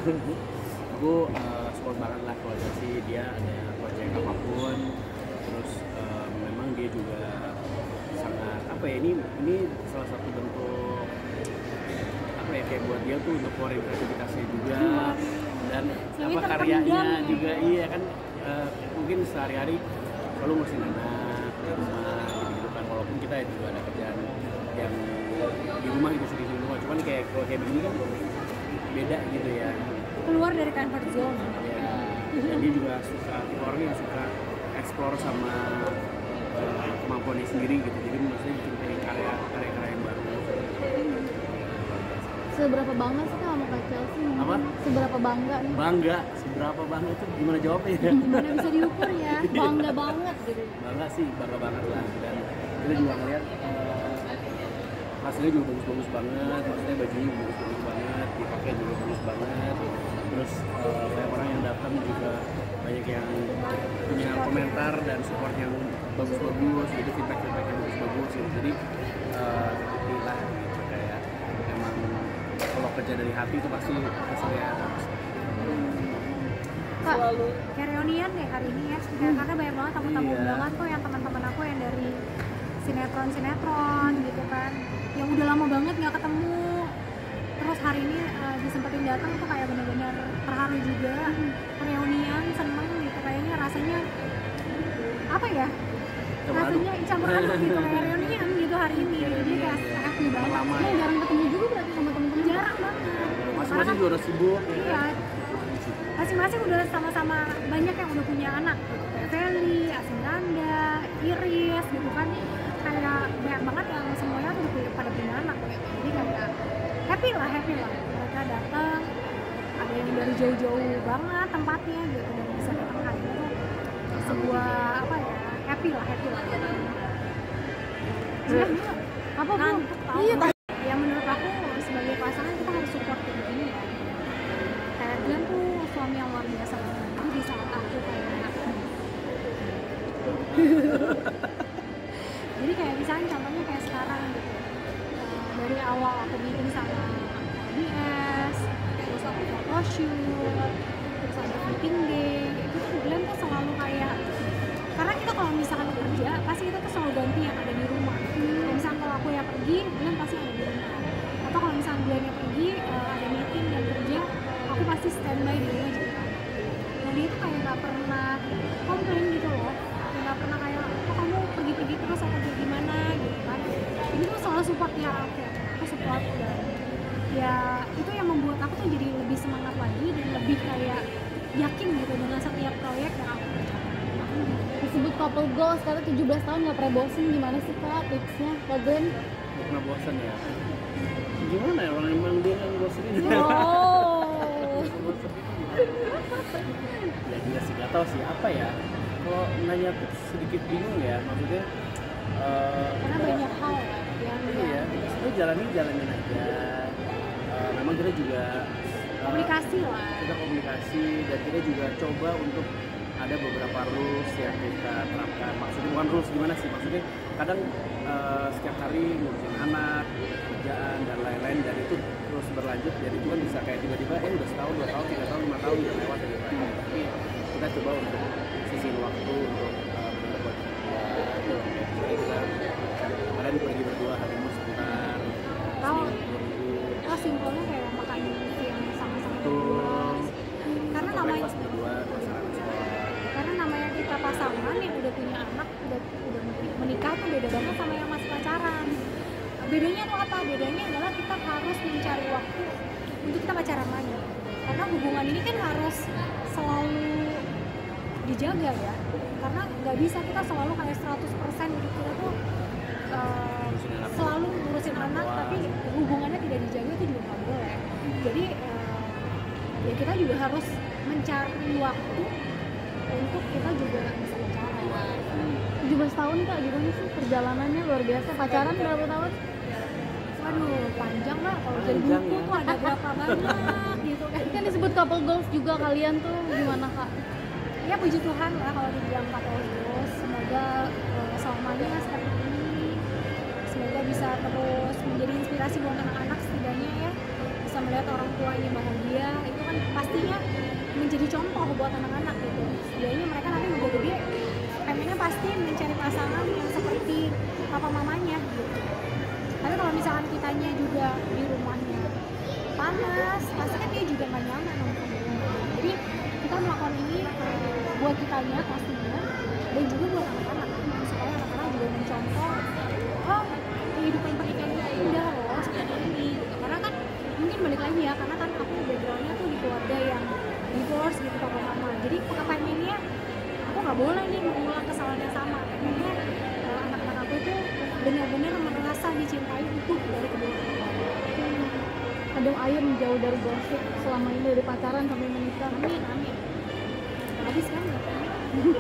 Aku support banget lah keluarga sih, dia ada project apapun, terus memang dia juga sangat apa ya, ini salah satu bentuk apa ya, kayak buat dia tuh untuk keluarin kreativitasnya juga dan apa karyanya juga. Iya kan, mungkin sehari-hari selalu ngurusin anak di rumah gitu kan, walaupun kita juga ada kerjaan yang di rumah gitu, sedih di rumah, cuman kayak kalau kayak begini kan beda gitu ya, keluar dari comfort zone ya. Dan dia juga suka, orang yang suka explore sama kemampuannya sendiri gitu, jadi maksudnya bikin karya-karya yang baru. Seberapa bangga sih sama Kak Chelsea? Apa? Seberapa bangga nih? Seberapa bangga itu gimana jawabnya? gimana bisa diukur ya? Bangga banget gitu. Bangga sih, bangga banget lah. Dan kita juga ngeliat hasilnya juga bagus-bagus banget, maksudnya bajunya juga bagus-bagus banget, dipakai juga bagus banget. Terus kayak orang yang datang juga banyak yang punya komentar dan support yang bagus-bagus gitu, feedback yang bagus-bagus gitu. Jadi terbukti lah gitu, kayak emang kalau kerja dari hati itu pasti hasilnya bagus. Kak, kayak reunian deh hari ini ya, karena banyak banget tamu-tamu undangan tuh yang teman-teman aku yang dari sinetron gitu kan, yang udah lama banget nggak ketemu, terus hari ini disempetin datang tuh kayak bener-bener terharu juga, reunian, seneng gitu, kayaknya rasanya apa ya, rasanya campur aduk gitu, kayak reunian gitu hari ini, jadi kayak happy banget. Nah, jarang ketemu juga berarti sama temen-temen. Jarang banget. Masing-masing juga udah sibuk ya. Iya, masing-masing udah sama-sama banyak yang udah punya anak gitu. Kayak Feli, Asmiranda, Iris gitu kan, kayak banyak banget yang semuanya tuh udah pada punya anak gitu. Jadi kayak happy lah mereka datang, ada yang dari jauh-jauh banget tempatnya gitu, dan bisa datang hari itu sebuah apa ya, happy lah Apa Bu? iya, ya menurut aku sebagai pasangan kita harus support kayak begini ya. Kayak Glenn tuh suami yang luar biasa banget. Jadi di saat aku kayak jadi kayak misalnya contohnya kayak sekarang gitu, dari awal aku meeting sama BS, terus aku photoshoot, terus ada meeting day, itu tuh Glenn tuh selalu kayak, karena kita kalau misalkan kerja pasti kita tuh selalu ganti yang ada di rumah. Kalau misalkan kalau aku yang pergi, Glenn pasti ada di rumah. Atau kalau misalkan Glenn yang pergi, ada meeting dan kerja, aku pasti standby di rumah juga. Nah dia tuh kayak nggak pernah komplain gitu loh, nggak pernah kayak, oh kamu pergi-pergi terus atau kayak gimana gitu kan. Ini tuh selalu supportnya aku support, dan ya itu yang membuat aku tuh jadi lebih semangat lagi dan lebih kayak yakin gitu dengan setiap proyek yang aku kerjakan. Disebut couple goals, karena 17 tahun nggak pernah bosen, gimana sih Kak tipsnya Kak Glenn? Nggak pernah bosan ya? Gimana ya, orang emang dia yang bosenin. Oh. Ya juga sih, nggak tahu sih apa ya. Kalau nanya sedikit bingung ya, maksudnya. Karena banyak hal yang Iya, sebenarnya jalanin aja. Memang kita juga komunikasi lah. Kita komunikasi dan kita juga coba untuk ada beberapa rules yang kita terapkan. Maksudnya bukan rules gimana sih? Maksudnya kadang setiap hari ngurusin anak, kerjaan dan lain-lain, dan itu terus berlanjut. Jadi itu kan bisa kayak tiba-tiba udah setahun, 2 tahun, 3 tahun, 5 tahun udah lewat dari itu. Tapi kita coba untuk sisihin waktu untuk buat itu. Jadi kita kalian pergi berdua honeymoon sebentar. Tahu? Seminggu. Simpelnya kayak makan yang sama-sama Betul. berdua. Karena namanya Breakfast berdua, pasangan sekolah. karena namanya kita pasangan yang udah punya anak, udah menikah tuh beda banget sama yang masih pacaran. Bedanya tuh apa? Bedanya adalah kita harus mencari waktu untuk kita pacaran lagi. Karena hubungan ini kan harus selalu dijaga ya. Karena nggak bisa kita selalu kayak 100% hidup kita tuh selalu ngurusin anak, tapi hubungannya tidak dijaga, itu juga nggak boleh. Jadi ya kita juga harus mencari waktu untuk kita juga bisa pacaran. 17 tahun Kak, gimana sih perjalanannya? Luar biasa. Pacaran berapa tahun? Waduh, panjang lah, kalau jadi buku tuh ada berapa banyak gitu kan. Kan disebut couple goals juga kalian tuh, gimana Kak? Ya puji Tuhan lah kalau dibilang couple goals. Semoga selamanya seperti ini, semoga bisa terus menjadi inspirasi buat anak-anak, setidaknya ya bisa melihat orang tuanya bahagia. Itu kan contoh buat anak-anak gitu. Setidaknya mereka nanti udah gede pengennya pasti mencari pasangan yang seperti papa mamanya gitu. Tapi kalau misalkan kitanya juga di rumahnya panas, pasti kan dia juga nggak nyaman nongkrong di rumah. Jadi kita melakukan ini buat kitanya pastinya, dan juga buat anak-anak supaya anak-anak juga mencontoh, oh kehidupan pernikahan itu indah loh seperti ini gitu. Karena kan mungkin balik lagi ya, karena kan aku backgroundnya tuh di keluarga yang divorce gitu papa mama. Jadi kepengennya aku nggak boleh nih mengulang kesalahan yang sama. Pengennya anak-anak aku itu benar-benar merasa dicintai utuh dari kedua orang tua. Adem ayem jauh dari gosip selama ini dari pacaran sampai menikah. Amin, amin. Habis kan ya?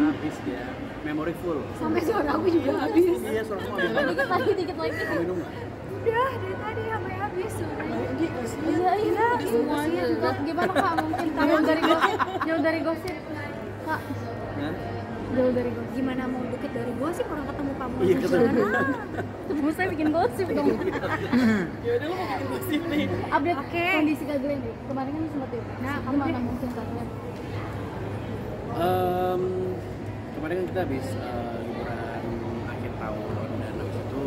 Habis dia, memory full. Sampai suara aku juga habis. Iya, suara aku habis banget. Dikit lagi. Mau minum nggak? Udah dari tadi sampai habis suaranya. Iya, semuanya juga. Gimana Kak, mungkin jauh dari gosip Kak, Hah? jauh dari gosip. Gimana mau deket dari gosip, orang ketemu kamu Iya, di ketemu. jalanan. Terus saya bikin gosip dong. Ya udah, lo mau bikin gosip nih. Update Oke. kondisi Kak Glenn nih. Kemarin kan sempat ya. Nah, gimana update. mungkin Kak Glenn? Kemarin kan kita habis liburan akhir tahun, dan habis itu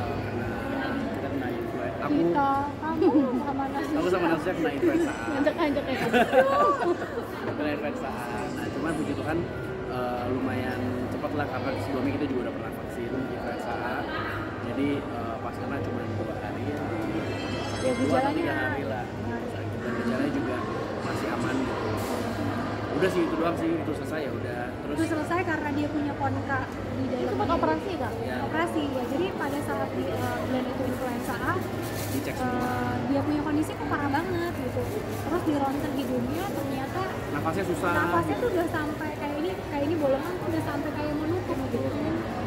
karena kita kena influenza. Kamu sama nasi. Aku sama Nasya kena influenza. Anjak ya Kak. Kena influenza. Nah, cuman puji Tuhan lumayan cepat lah, karena sebelumnya kita juga udah pernah vaksin influenza. Jadi pas kena cuma 2 hari ya. Ya, 2 atau 3 gejalanya. hari lah. Dan gejalanya juga masih aman gitu. Udah sih itu doang sih, itu selesai ya udah. Terus Itu selesai karena dia punya ponka di dalam. Itu pakai operasi Kak? ya Operasi ya. Jadi pada saat Glenn itu influenza A, dicek semua. dia punya kondisi kok parah banget gitu. Terus di ronsen hidungnya ternyata Nafasnya susah. nafasnya tuh udah sampai kayak ini bolongan tuh udah sampai kayak menutup gitu.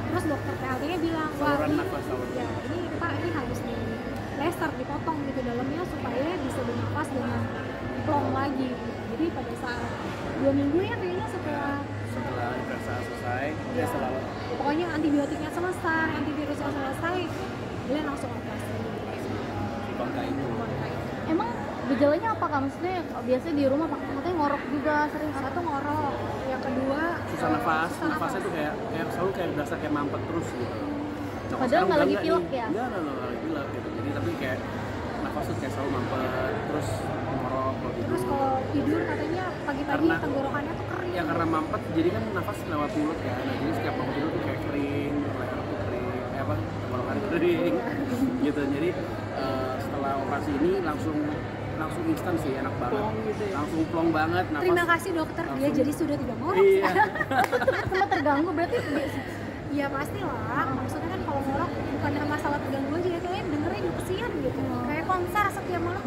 Terus dokter PHT-nya bilang, wah Saluran ini nafas, saluran. ya ini Pak, ini harus di laser, dipotong gitu dalamnya supaya bisa bernafas dengan plong lagi gitu. Jadi pada saat 2 minggu ya kayaknya setelah influenza selesai, ya, selalu pokoknya antibiotiknya selesai, antivirusnya selesai, dia langsung operasi. si bangka itu. Emang gejalanya apa Kak? Maksudnya biasanya di rumah katanya ngorok juga sering. Satu ngorok, yang kedua Susah nafas, susah nafasnya tuh kayak selalu kayak berasa kayak mampet terus gitu. Nah, Padahal sekarang nggak udah lagi nggak pilek nih. ya? Enggak lagi pilek gitu. Jadi tapi kayak nafas tuh kayak selalu mampet, terus ngorok kalau tidur. terus kalau tidur katanya pagi-pagi Karena- tenggorokannya tuh kering. Ya karena mampet, jadi kan nafas lewat mulut ya. Nah jadi setiap mau tidur tuh kayak kering, leher tuh kering, tenggorokan kering, gitu. Jadi setelah operasi ini langsung instan sih, enak banget. Plong gitu ya? Langsung plong banget. Nafas. Terima kasih dokter, dia langsung- jadi sudah tidak ngorok. Iya. Sempat terganggu berarti Iya pastilah, maksudnya kan kalau ngorok bukan masalah terganggu aja ya, kalian dengerin kesian gitu. Kayak konser setiap malam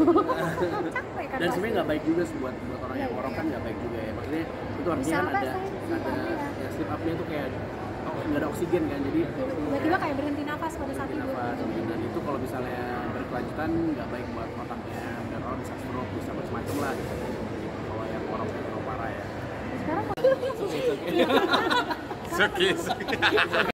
capek kan. Dan pasti. sebenarnya nggak baik juga sih buat orang yang Iya, ngorok kan iya. nggak baik juga ya. Maksudnya itu artinya Bisa kan apa, ada say? Sleep apnea. ya sleep apnea tuh kayak nggak ada oksigen kan, jadi Tiba-tiba kayak berhenti nafas pada saat berhenti tidur. nafas. Dan itu kalau misalnya berkelanjutan nggak baik buat otaknya, dan orang bisa stroke, bisa macam-macam lah gitu. Kalau yang ngorok itu terlalu parah ya. sekarang It's okay.